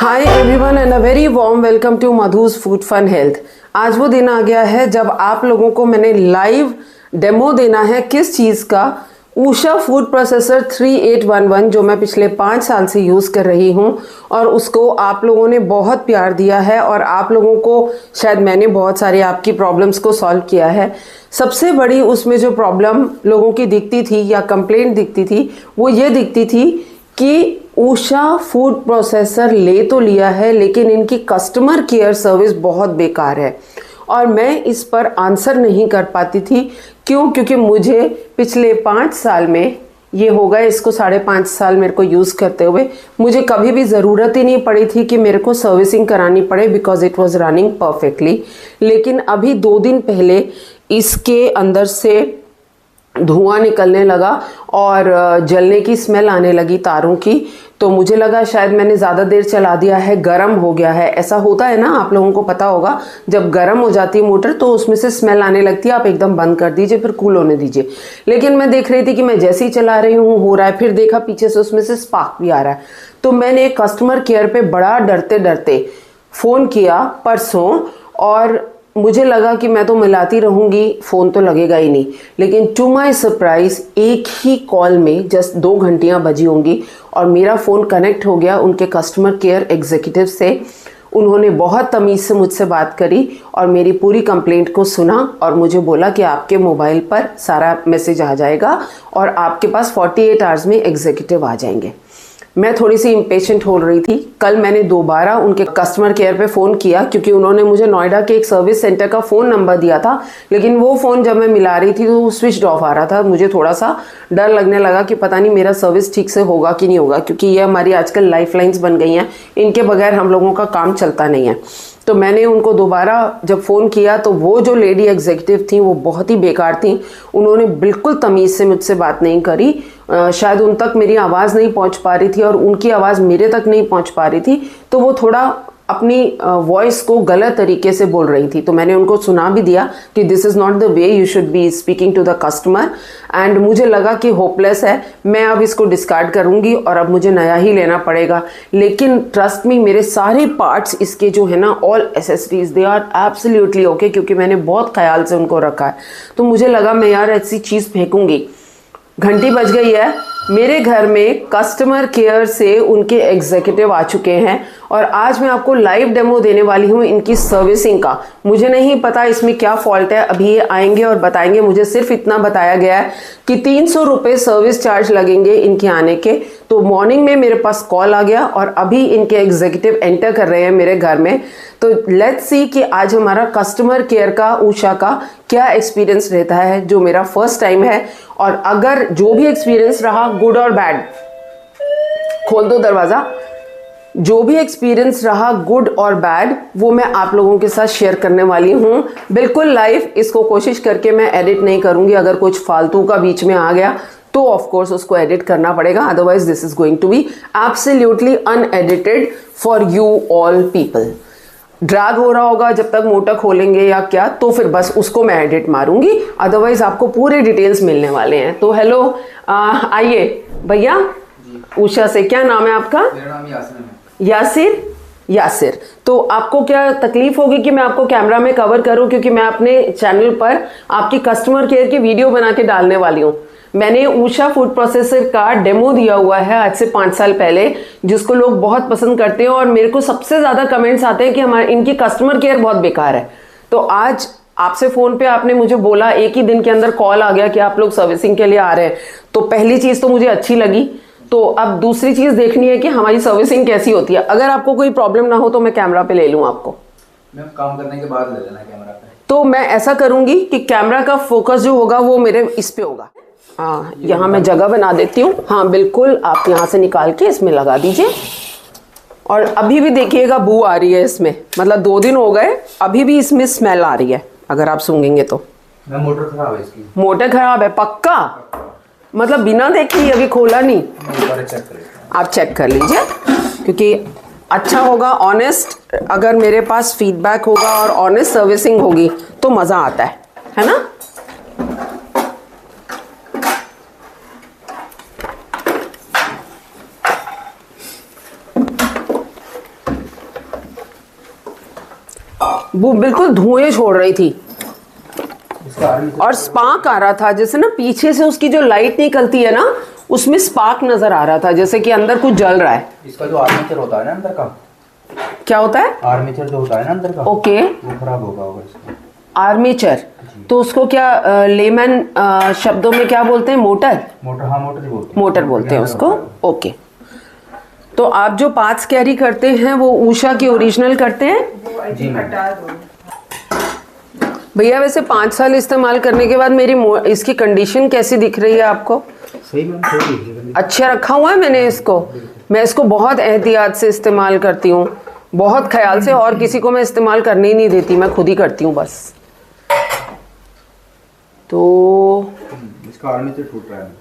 Hi everyone and a very warm welcome to Madhu's food fun health. आज वो दिन आ गया है जब आप लोगों को मैंने लाइव डेमो देना है किस चीज़ का, ऊषा फूड प्रोसेसर 3811 जो मैं पिछले 5 साल से यूज़ कर रही हूँ और उसको आप लोगों ने बहुत प्यार दिया है और आप लोगों को शायद मैंने बहुत सारी आपकी प्रॉब्लम्स को सॉल्व किया है। सबसे बड़ी उसमें जो प्रॉब्लम लोगों की दिखती थी या कंप्लेंट दिखती थी वो ये दिखती थी कि ऊषा फूड प्रोसेसर ले तो लिया है लेकिन इनकी कस्टमर केयर सर्विस बहुत बेकार है और मैं इस पर आंसर नहीं कर पाती थी। क्योंकि मुझे पिछले 5 साल में, ये हो गए इसको 5.5 साल मेरे को यूज़ करते हुए, मुझे कभी भी ज़रूरत ही नहीं पड़ी थी कि मेरे को सर्विसिंग करानी पड़े because it was running perfectly. लेकिन अभी 2 दिन पहले इसके अंदर से धुआं निकलने लगा और जलने की स्मेल आने लगी तारों की। तो मुझे लगा शायद मैंने ज़्यादा देर चला दिया है, गर्म हो गया है। ऐसा होता है ना, आप लोगों को पता होगा, जब गर्म हो जाती है मोटर तो उसमें से स्मेल आने लगती है। आप एकदम बंद कर दीजिए, फिर कूल होने दीजिए। लेकिन मैं देख रही थी कि मैं जैसे ही चला रही हूँ हो रहा है, फिर देखा पीछे से उसमें से स्पार्क भी आ रहा है। तो मैंने कस्टमर केयर पे बड़ा डरते डरते फ़ोन किया परसों और मुझे लगा कि मैं तो मिलाती रहूँगी, फ़ोन तो लगेगा ही नहीं। लेकिन टू माय सरप्राइज़ एक ही कॉल में जस्ट 2 घंटियाँ बजी होंगी और मेरा फ़ोन कनेक्ट हो गया उनके कस्टमर केयर एग्जीक्यूटिव से। उन्होंने बहुत तमीज़ से मुझसे बात करी और मेरी पूरी कंप्लेंट को सुना और मुझे बोला कि आपके मोबाइल पर सारा मैसेज आ जाएगा और आपके पास 48 आवर्स में एग्जीक्यूटिव आ जाएंगे। मैं थोड़ी सी इम्पेशेंट हो रही थी। कल मैंने दोबारा उनके कस्टमर केयर पे फ़ोन किया क्योंकि उन्होंने मुझे नोएडा के एक सर्विस सेंटर का फ़ोन नंबर दिया था, लेकिन वो फ़ोन जब मैं मिला रही थी तो वो स्विच ऑफ आ रहा था। मुझे थोड़ा सा डर लगने लगा कि पता नहीं मेरा सर्विस ठीक से होगा कि नहीं होगा, क्योंकि ये हमारी आजकल लाइफ लाइन्स बन गई हैं, इनके बगैर हम लोगों का काम चलता नहीं है। तो मैंने उनको दोबारा जब फ़ोन किया तो वो जो लेडी एग्जीक्यूटिव थी वो बहुत ही बेकार थी। उन्होंने बिल्कुल तमीज़ से मुझसे बात नहीं करी। शायद उन तक मेरी आवाज़ नहीं पहुंच पा रही थी और उनकी आवाज़ मेरे तक नहीं पहुंच पा रही थी, तो वो थोड़ा अपनी वॉइस को गलत तरीके से बोल रही थी। तो मैंने उनको सुना भी दिया कि this is not the way you should be speaking to the customer. And मुझे लगा कि होपलेस है, मैं अब इसको डिस्कार्ड करूंगी और अब मुझे नया ही लेना पड़ेगा। लेकिन ट्रस्ट मी, मेरे सारे पार्ट्स इसके जो है ना, all accessories they are absolutely okay, क्योंकि मैंने बहुत ख्याल से उनको रखा है। तो मुझे लगा मैं यार ऐसी चीज़ फेंकूंगी। घंटी बज गई है, मेरे घर में कस्टमर केयर से उनके एग्जीक्यूटिव आ चुके हैं और आज मैं आपको लाइव डेमो देने वाली हूँ इनकी सर्विसिंग का। मुझे नहीं पता इसमें क्या फॉल्ट है, अभी ये आएंगे और बताएंगे। मुझे सिर्फ इतना बताया गया है कि 300 रुपये सर्विस चार्ज लगेंगे इनके आने के। तो मॉर्निंग में मेरे पास कॉल आ गया और अभी इनके एग्जीक्यूटिव एंटर कर रहे हैं मेरे घर में। तो लेट्स सी कि आज हमारा कस्टमर केयर का, ऊषा का क्या एक्सपीरियंस रहता है, जो मेरा फर्स्ट टाइम है। और अगर जो भी एक्सपीरियंस रहा, गुड और बैड, खोल दो दरवाज़ा, जो भी एक्सपीरियंस रहा गुड और बैड, वो मैं आप लोगों के साथ शेयर करने वाली हूँ बिल्कुल लाइव। इसको कोशिश करके मैं एडिट नहीं करूँगी। अगर कुछ फालतू का बीच में आ गया तो ऑफ कोर्स उसको एडिट करना पड़ेगा, otherwise this is going to be absolutely unedited for you all people. Drag हो रहा होगा जब तक मोटर खोलेंगे या क्या, तो फिर बस उसको मैं एडिट मारूंगी, अदरवाइज आपको पूरे डिटेल्स मिलने वाले हैं। तो हेलो, आइए भैया, ऊषा से। क्या नाम है आपका? मेरा नाम यासिर है। यासिर। तो आपको क्या तकलीफ होगी कि मैं आपको कैमरा में कवर करूं, क्योंकि मैं अपने चैनल पर आपकी कस्टमर केयर की वीडियो बना के डालने वाली हूं। मैंने ऊषा फूड प्रोसेसर का डेमो दिया हुआ है आज से 5 साल पहले, जिसको लोग बहुत पसंद करते हैं और मेरे को सबसे ज़्यादा कमेंट्स आते हैं कि हमारे इनकी कस्टमर केयर बहुत बेकार है। तो आज आपसे फ़ोन पे आपने मुझे बोला, एक ही दिन के अंदर कॉल आ गया कि आप लोग सर्विसिंग के लिए आ रहे हैं। तो पहली चीज़ तो मुझे अच्छी लगी। तो अब दूसरी चीज़ देखनी है कि हमारी सर्विसिंग कैसी होती है। अगर आपको कोई प्रॉब्लम ना हो तो मैं कैमरा पे ले लूँ आपको। मैं काम करने के बाद ले लेना कैमरा पे। तो मैं ऐसा करूँगी कि कैमरा का फोकस जो होगा वो मेरे इस पे होगा। हाँ, यहाँ मैं जगह बना देती हूँ। हाँ बिल्कुल, आप यहाँ से निकाल के इसमें लगा दीजिए। और अभी भी देखिएगा बू आ रही है इसमें, मतलब 2 दिन हो गए, अभी भी इसमें स्मेल आ रही है अगर आप सूंघेंगे तो। मोटर खराब है इसकी। मोटर खराब है पक्का? मतलब बिना देखे अभी खोला नहीं? आप चेक कर लीजिए, क्योंकि अच्छा होगा ऑनेस्ट। अगर मेरे पास फीडबैक होगा और ऑनेस्ट सर्विसिंग होगी तो मज़ा आता है ना? वो बिल्कुल धुएं छोड़ रही थी इसका आर्मी और स्पार्क आ रहा था, जैसे ना पीछे से उसकी जो लाइट निकलती है ना उसमें स्पार्क नजर आ रहा था, जैसे कि अंदर कुछ जल रहा है। इसका जो आर्मेचर होता है ना अंदर का, क्या होता है? आर्मेचर जो होता है ना अंदर का, ओके, वो खराब होगा इसका। आर्मेचर, तो उसको क्या लेमन शब्दों में क्या बोलते हैं? मोटर। मोटर, हाँ मोटर ही बोलते हैं। मोटर बोलते हैं उसको। ओके, तो आप जो पार्ट्स कैरी करते हैं वो उषा के ओरिजिनल करते हैं? जी मैम। भैया वैसे 5 साल इस्तेमाल करने के बाद मेरी इसकी कंडीशन कैसी दिख रही है आपको? सही मैम, सही। अच्छा रखा हुआ है मैंने इसको। मैं इसको बहुत एहतियात से इस्तेमाल करती हूँ, बहुत ख्याल से, और किसी को मैं इस्तेमाल करने ही नहीं देती, मैं खुद ही करती हूँ बस। तो इसका आर्मेचर टूट रहा है।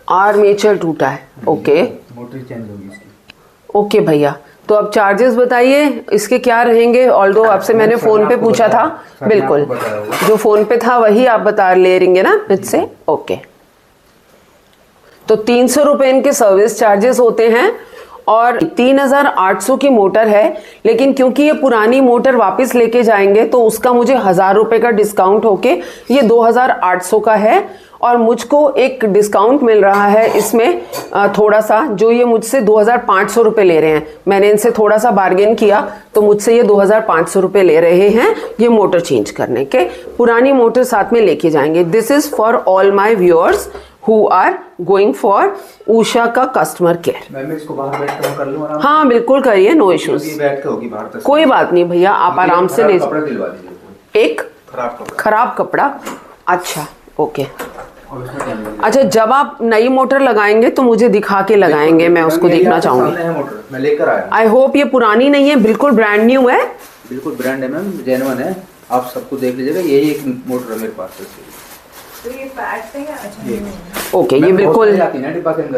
आर्मेचर टूटा है, ओके। मोटर चेंज होगी इसकी। ओके भैया, तो अब चार्जेस बताइए इसके क्या रहेंगे? ऑल्दो आपसे मैंने फोन पे पूछा था, बिल्कुल जो फोन पे था वही आप बता ले रहेंगे ना मुझसे? ओके, तो 300 रुपये इनके सर्विस चार्जेस होते हैं और 3800 की मोटर है, लेकिन क्योंकि ये पुरानी मोटर वापस लेके जाएंगे तो उसका मुझे 1000 रुपये का डिस्काउंट होके ये 2800 का है, और मुझको एक डिस्काउंट मिल रहा है इसमें थोड़ा सा, जो ये मुझसे 2500 रुपये ले रहे हैं। मैंने इनसे थोड़ा सा बार्गेन किया तो मुझसे ये 2500 रुपये ले रहे हैं ये मोटर चेंज करने के। पुरानी मोटर साथ में लेके जाएंगे। This is for all my viewers who are going for Usha का कस्टमर केयर। मैं इसको बाहर बैठ कर कर लूं आराम? हाँ बिल्कुल करिए, नो इश्यूज। बैठ के होगी बाहर तक, कोई बात नहीं भैया, आप आराम से ले। कपड़ा दिलवा दीजिए, एक खराब कपड़ा, अच्छा ओके। अच्छा, जब आप नई मोटर लगाएंगे तो मुझे दिखा के लगाएंगे, मैं उसको देखना चाहूंगी। मोटर मैं लेकर आया। आई होप ये पुरानी नहीं है, बिल्कुल ब्रांड न्यू है। बिल्कुल ब्रांड है मैम, जेन्युइन है, आप सबको देख लीजिएगा। यही एक मोटर है मेरे पास। तो ये फैट है या? अच्छा, ओके, ये बिल्कुल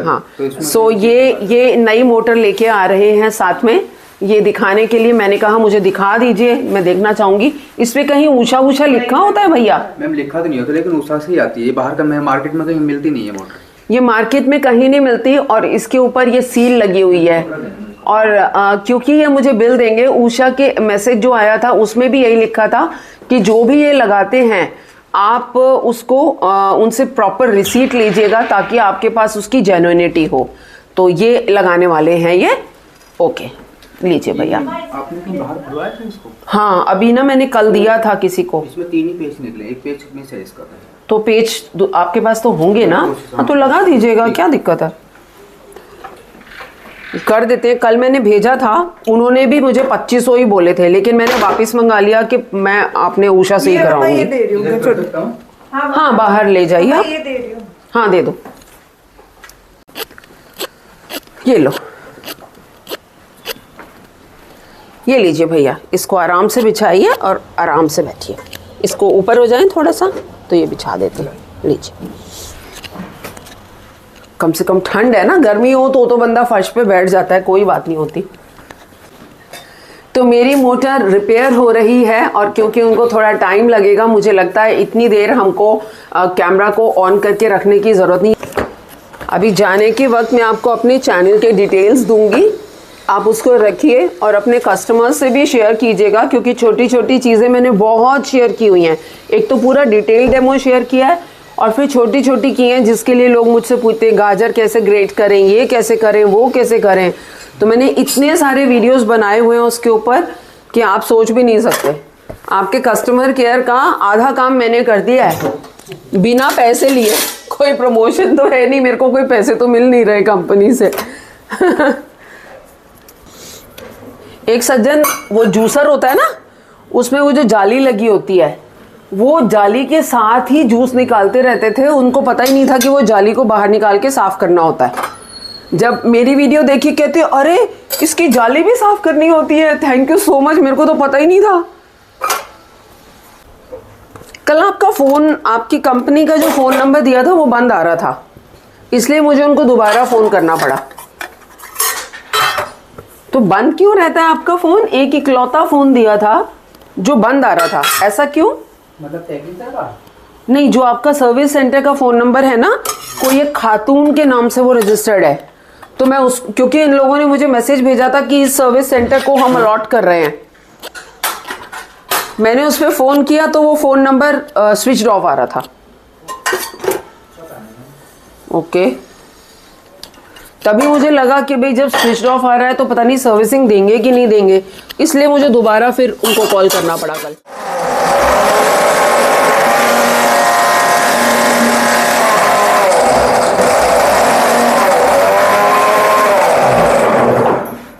हाँ। सो ये नई मोटर लेके आ रहे हैं साथ में, ये दिखाने के लिए मैंने कहा मुझे दिखा दीजिए, मैं देखना चाहूंगी। इस पे कहीं उषा लिखा होता है भैया? मैम लिखा तो नहीं होता, लेकिन उषा से ही आती है। ये बाहर का मार्केट में कहीं मिलती नहीं है मोटर, ये मार्केट में कहीं नहीं मिलती, और इसके ऊपर ये सील लगी हुई है। और क्योंकि ये मुझे बिल देंगे, उषा के मैसेज जो आया था उसमें भी यही लिखा था कि जो भी ये लगाते हैं आप उसको उनसे प्रॉपर रिसीट लीजिएगा ताकि आपके पास उसकी जेन्युइनिटी हो। तो ये लगाने वाले हैं ये, ओके लीजिए भैया। आपने कहीं बाहर खुलवाया था इसको? हाँ, अभी ना मैंने कल दिया था किसी को। इसमें 3 ही पेज निकले, एक पेज मिस है इसका। तो पेज आपके पास तो होंगे ना? हाँ तो लगा दीजिएगा, क्या दिक्कत है, कर देते हैं। कल मैंने भेजा था, उन्होंने भी मुझे 2500 ही बोले थे, लेकिन मैंने वापस मंगा लिया कि मैं अपने उषा से ही कराऊंगी। हाँ बाहर ले जाइए आप। ये दे रही हूँ। हाँ दे दो, ये लो, ये लीजिए भैया। इसको आराम से बिछाइए और आराम से बैठिए। इसको ऊपर हो जाए थोड़ा सा तो ये बिछा देते हैं, लीजिए। कम से कम ठंड है ना, गर्मी हो तो बंदा फर्श पे बैठ जाता है, कोई बात नहीं होती। तो मेरी मोटर रिपेयर हो रही है, और क्योंकि उनको थोड़ा टाइम लगेगा, मुझे लगता है इतनी देर हमको कैमरा को ऑन करके रखने की ज़रूरत नहीं। अभी जाने के वक्त मैं आपको अपने चैनल के डिटेल्स दूंगी, आप उसको रखिए और अपने कस्टमर्स से भी शेयर कीजिएगा, क्योंकि छोटी छोटी चीज़ें मैंने बहुत शेयर की हुई हैं। एक तो पूरा डिटेल डेमो शेयर किया है, और फिर छोटी छोटी की हैं जिसके लिए लोग मुझसे पूछते हैं गाजर कैसे ग्रेट करें, ये कैसे करें, वो कैसे करें। तो मैंने इतने सारे वीडियोस बनाए हुए हैं उसके ऊपर कि आप सोच भी नहीं सकते। आपके कस्टमर केयर का आधा काम मैंने कर दिया है बिना पैसे लिए। कोई प्रमोशन तो है नहीं, मेरे को कोई पैसे तो मिल नहीं रहे कंपनी से। एक सज्जन, वो जूसर होता है ना, उसमें वो जो जाली लगी होती है, वो जाली के साथ ही जूस निकालते रहते थे। उनको पता ही नहीं था कि वो जाली को बाहर निकाल के साफ करना होता है। जब मेरी वीडियो देखी कहते अरे इसकी जाली भी साफ करनी होती है, थैंक यू सो मच, मेरे को तो पता ही नहीं था। कल आपका फ़ोन, आपकी कंपनी का जो फ़ोन नंबर दिया था वो बंद आ रहा था, इसलिए मुझे उनको दोबारा फ़ोन करना पड़ा। तो बंद क्यों रहता है आपका फ़ोन? एक इकलौता फ़ोन दिया था जो बंद आ रहा था, ऐसा क्यों? मतलब का? नहीं, जो आपका सर्विस सेंटर का फ़ोन नंबर है ना, कोई एक खातून के नाम से वो रजिस्टर्ड है। तो मैं क्योंकि इन लोगों ने मुझे मैसेज भेजा था कि इस सर्विस सेंटर को हम अलॉट कर रहे हैं, मैंने उस पर फ़ोन किया तो वो फ़ोन नंबर स्विच ऑफ आ रहा था। ओके, तभी मुझे लगा कि भाई जब स्विच ऑफ आ रहा है तो पता नहीं सर्विसिंग देंगे कि नहीं देंगे, इसलिए मुझे दोबारा फिर उनको कॉल करना पड़ा कल।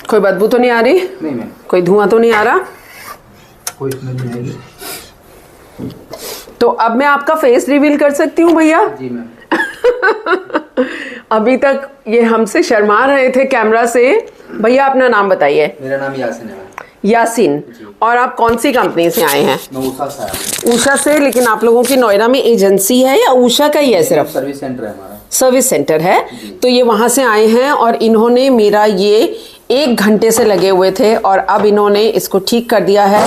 कोई बदबू तो नहीं आ रही? नहीं मैम। कोई धुआं तो नहीं आ रहा? कोई स्मेल नहीं आएगी। तो अब मैं आपका फेस रिवील कर सकती हूँ भैया? जी मैम। अभी तक ये हमसे शर्मा रहे थे कैमरा से। भैया अपना नाम बताइए। मेरा नाम यासिन है मैम। यासिन। और आप कौन सी कंपनी से आए हैं? मैं उषा से आया हूँ। उषा से। लेकिन आप लोगों की नोएडा में एजेंसी है या उषा का ही है सिर्फ? सर्विस सेंटर है हमारा। सर्विस सेंटर है। तो ये वहाँ से आए हैं और इन्होंने मेरा ये 1 घंटे से लगे हुए थे और अब इन्होंने इसको ठीक कर दिया है।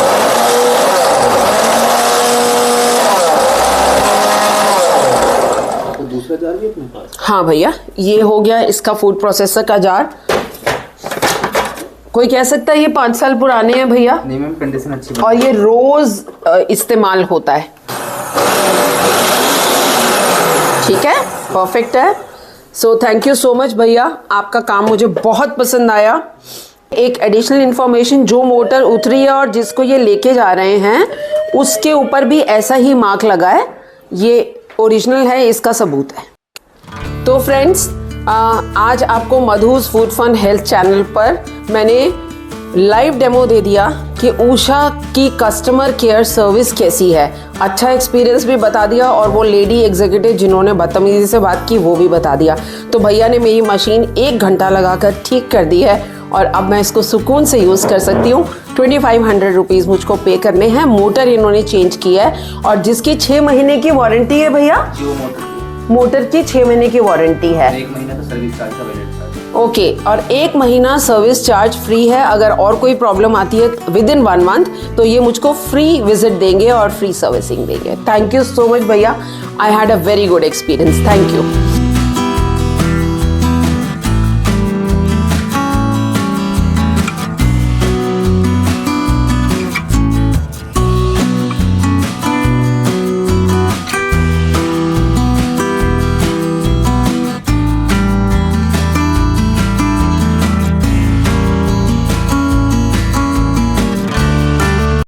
तो दूसरा जार भी अपने पास? हाँ भैया, ये हो गया इसका फूड प्रोसेसर का जार। कोई कह सकता है ये 5 साल पुराने हैं भैया। नहीं मैम, कंडीशन अच्छी है। और ये रोज इस्तेमाल होता है। ठीक है, परफेक्ट है। So thank you so much भैया, आपका काम मुझे बहुत पसंद आया। एक एडिशनल इन्फॉर्मेशन, जो मोटर उतरी है और जिसको ये लेके जा रहे हैं उसके ऊपर भी ऐसा ही मार्क लगा है। ये ओरिजिनल है, इसका सबूत है। तो फ्रेंड्स, आज आपको Madhu's food fun health channel पर मैंने लाइव डेमो दे दिया कि उषा की कस्टमर केयर सर्विस कैसी है। अच्छा एक्सपीरियंस भी बता दिया और वो लेडी एग्जीक्यूटिव जिन्होंने बदतमीजी से बात की वो भी बता दिया। तो भैया ने मेरी मशीन 1 घंटा लगाकर ठीक कर दी है और अब मैं इसको सुकून से यूज़ कर सकती हूँ। 2500 रुपीज़ मुझको पे करने हैं। मोटर इन्होंने चेंज किया है और जिसकी 6 महीने की वारंटी है भैया। जियो मोटर की 6 महीने की वारंटी है। 1 महीना तो सर्विस चार्ज का वैलिड चार्ज। ओके, और 1 महीना सर्विस चार्ज फ्री है। अगर और कोई प्रॉब्लम आती है विदिन 1 मंथ तो ये मुझको फ्री विजिट देंगे और फ्री सर्विसिंग देंगे। थैंक यू सो मच भैया, I had a very good experience. Thank you.